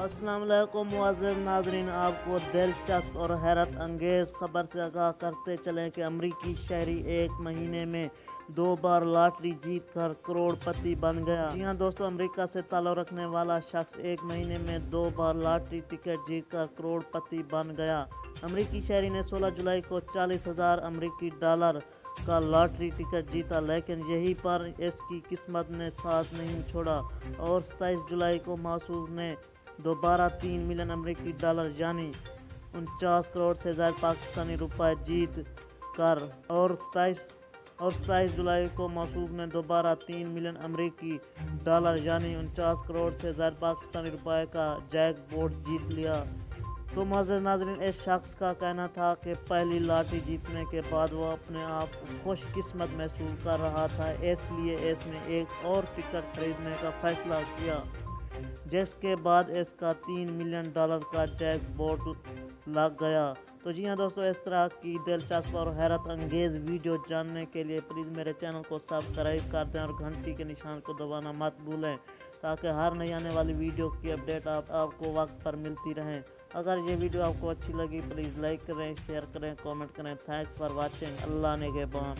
अस्सलाम वालेकुम मुअज़्ज़ज़ नाज़रीन, आपको दिलचस्प और हैरत अंगेज़ खबर से आगाह करते चलें कि अमरीकी शहरी एक महीने में 2 बार लॉटरी जीत कर करोड़पति बन गया। जी हाँ दोस्तों, अमेरिका से ताल्लुक़ रखने वाला शख्स एक महीने में 2 बार लॉटरी टिकट जीत कर करोड़पति बन गया। अमरीकी शहरी ने 16 जुलाई को 40,000 अमरीकी डॉलर का लॉटरी टिकट जीता, लेकिन यहीं पर इसकी किस्मत ने साथ नहीं छोड़ा और 27 जुलाई को मासूम ने दोबारा 3 मिलियन अमरीकी डॉलर यानी 49 करोड़ से ज़्यादा पाकिस्तानी रुपए जीत कर और 27 जुलाई को मासूम ने दोबारा 3 मिलियन अमरीकी डॉलर यानी 49 करोड़ से ज़्यादा पाकिस्तानी रुपए का जैकपॉट जीत लिया। तो मुअज़्ज़ज़ नाज़रीन, इस शख्स का कहना था कि पहली लॉटरी जीतने के बाद वो अपने आप को खुशकिस्मत महसूस कर रहा था, इसलिए इसने एक और टिकट खरीदने का फैसला किया, जिसके बाद इसका 3 मिलियन डॉलर का जैकपॉट लग गया। तो जी हाँ दोस्तों, इस तरह की दिलचस्प और हैरत अंगेज़ वीडियो जानने के लिए प्लीज़ मेरे चैनल को सब्सक्राइब कर दें और घंटी के निशान को दबाना मत भूलें, ताकि हर नई आने वाली वीडियो की अपडेट आपको वक्त पर मिलती रहें। अगर ये वीडियो आपको अच्छी लगी प्लीज़ लाइक करें, शेयर करें, कमेंट करें। Thanks for watching. अल्लाह निगहबान।